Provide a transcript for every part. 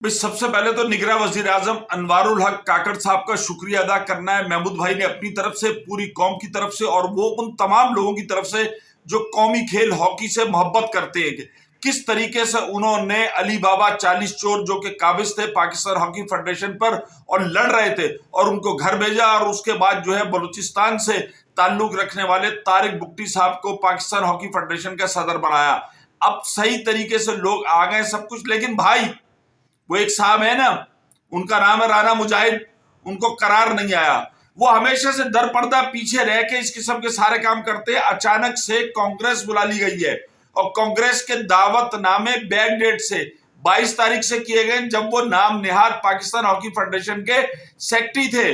भाई सबसे पहले तो निगरान वजीर आजम अनवारुल हक काकड़ साहब का शुक्रिया अदा करना है। महमूद भाई ने अपनी तरफ से, पूरी कौम की तरफ से और वो उन तमाम लोगों की तरफ से जो कौमी खेल हॉकी से मोहब्बत करते हैं, किस तरीके से उन्होंने अली बाबा 40 चोर जो कि काबिज थे पाकिस्तान हॉकी फेडरेशन पर और लड़ रहे थे और उनको घर भेजा, और उसके बाद जो है बलूचिस्तान से ताल्लुक रखने वाले तारिक बुक्टी साहब को पाकिस्तान हॉकी फेडरेशन का सदर बनाया। अब सही तरीके से लोग आ गए सब कुछ, लेकिन भाई वो एक साहब है ना, उनका नाम है राना मुजाहिद, उनको करार नहीं आया। वो हमेशा से दर पर्दा पीछे रह के इस किस्म के सारे काम करते हैं। अचानक से कांग्रेस बुला ली गई है और कांग्रेस के दावतनामे बैक डेट से 22 तारीख से किए गए, जब वो नाम निहाद पाकिस्तान हॉकी फेडरेशन के सेक्रेटरी थे,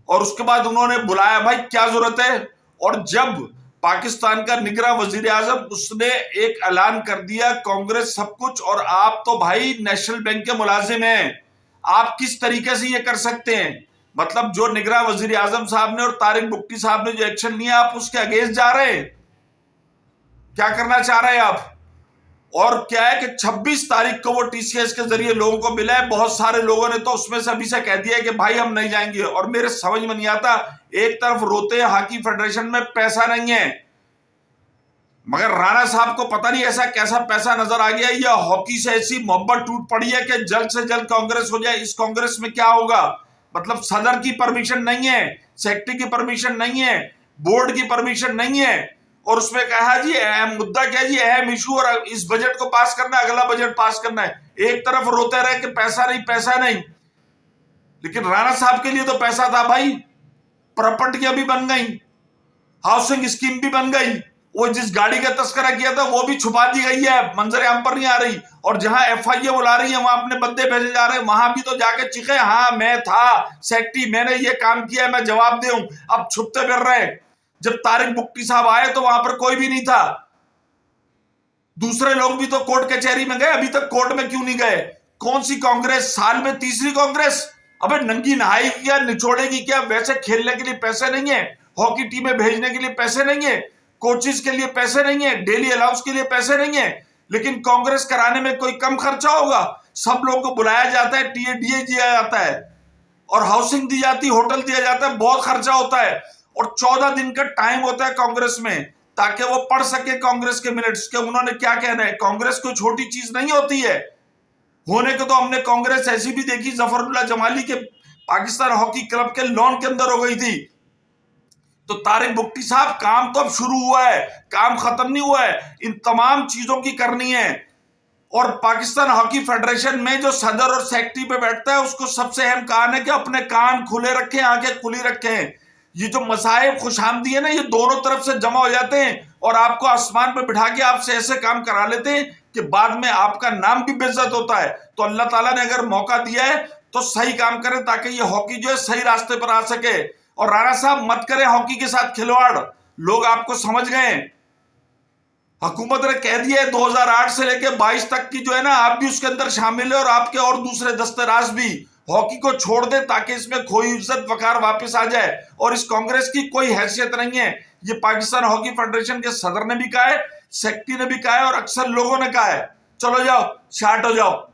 और उसके बाद उन्होंने बुलाया। भाई क्या जरूरत है? और जब पाकिस्तान का निगरान वजीर आजम, उसने एक ऐलान कर दिया कांग्रेस सब कुछ, और आप तो भाई नेशनल बैंक के मुलाजिम हैं, आप किस तरीके से ये कर सकते हैं? मतलब जो निगरान वजीर आजम साहब ने और तारिक बुक्टी साहब ने जो एक्शन लिया, आप उसके अगेंस्ट जा रहे हैं। क्या करना चाह रहे हैं आप? और क्या है कि 26 तारीख को वो टीसीएस के जरिए लोगों को मिला है। बहुत सारे लोगों ने तो उसमें से अभी से कह दिया है कि भाई हम नहीं जाएंगे, और मेरे समझ में नहीं आता, एक तरफ रोते हैं हॉकी फेडरेशन में पैसा नहीं है, मगर राणा साहब को पता नहीं ऐसा कैसा पैसा नजर आ गया, या हॉकी से ऐसी मोहब्बत टूट पड़ी है कि जल्द से जल्द कांग्रेस हो जाए। इस कांग्रेस में क्या होगा? मतलब सदर की परमिशन नहीं है, सेक्रेटरी की परमिशन नहीं है, बोर्ड की परमिशन नहीं है, और उसमें कहा जी अहम मुद्दा क्या जी, अहम इशू, और इस बजट को पास करना है, अगला बजट पास करना है। एक तरफ रोते रहे कि पैसा नहीं पैसा नहीं, लेकिन राणा साहब के लिए तो पैसा था भाई। प्रॉपर्टियां भी बन गई, हाउसिंग स्कीम भी बन गई, वो जिस गाड़ी का तस्करा किया था वो भी छुपा दी गई है, मंजर आम पर नहीं आ रही, और जहां एफआईए बुला रही है वहां अपने बंदे भेजे जा रहे हैं, वहां भी तो जाके चिखे हाँ मैं था सेक्रेटरी, मैंने ये काम किया, मैं जवाब दूं। अब छुपते फिर रहे। जब तारिक बुक्टी साहब आए तो वहां पर कोई भी नहीं था। दूसरे लोग भी तो कोर्ट कचहरी में गए, अभी तक कोर्ट में क्यों नहीं गए? कौन सी कांग्रेस? साल में तीसरी कांग्रेस। अबे नंगी नहाएगी क्या, निचोड़ेगी क्या? वैसे खेलने के लिए पैसे नहीं है, हॉकी टीमें भेजने के लिए पैसे नहीं है, कोचिज के लिए पैसे नहीं है, डेली अलाउंस के लिए पैसे नहीं है, लेकिन कांग्रेस कराने में कोई कम खर्चा होगा? सब लोगों को बुलाया जाता है, टीएडीए दिया जाता है, और हाउसिंग दी जाती है, होटल दिया जाता है, बहुत खर्चा होता है, और 14 दिन का टाइम होता है कांग्रेस में ताकि वो पढ़ सके कांग्रेस के मिनट्स के उन्होंने क्या कहना है। कांग्रेस कोई छोटी चीज नहीं होती है। होने को तो हमने कांग्रेस ऐसी भी देखी, जफरुल्लाह जमाली के पाकिस्तान हॉकी क्लब के लॉन के अंदर हो गई थी। तो तारिक बुक्टी साहब, काम तो अब शुरू हुआ है, काम खत्म नहीं हुआ है, इन तमाम चीजों की करनी है। और पाकिस्तान हॉकी फेडरेशन में जो सदर और सेक्रेटरी पे बैठता है, उसको सबसे अहम काम है कि अपने कान खुले रखें, आंखें खुली रखें। ये जो मसाइब खुशामदी है ना, ये दोनों तरफ से जमा हो जाते हैं और आपको आसमान पे बिठा के आपसे ऐसे काम करा लेते हैं कि बाद में आपका नाम भी बेइज्जत होता है। तो अल्लाह ताला ने अगर मौका दिया है तो सही काम करें ताकि ये हॉकी जो है सही रास्ते पर आ सके। और राणा साहब मत करें हॉकी के साथ खिलवाड़, लोग आपको समझ गए। हुकूमत ने कह दिया है 2008 से लेकर 22 तक की जो है ना, आप भी उसके अंदर शामिल है, और आपके और दूसरे दस्तराज भी हॉकी को छोड़ दे ताकि इसमें खोई इज्जत वकार वापस आ जाए। और इस कांग्रेस की कोई हैसियत नहीं है। ये पाकिस्तान हॉकी फेडरेशन के सदर ने भी कहा है, सेक्रेटरी ने भी कहा है, और अक्सर लोगों ने कहा है। चलो जाओ, शार्ट हो जाओ।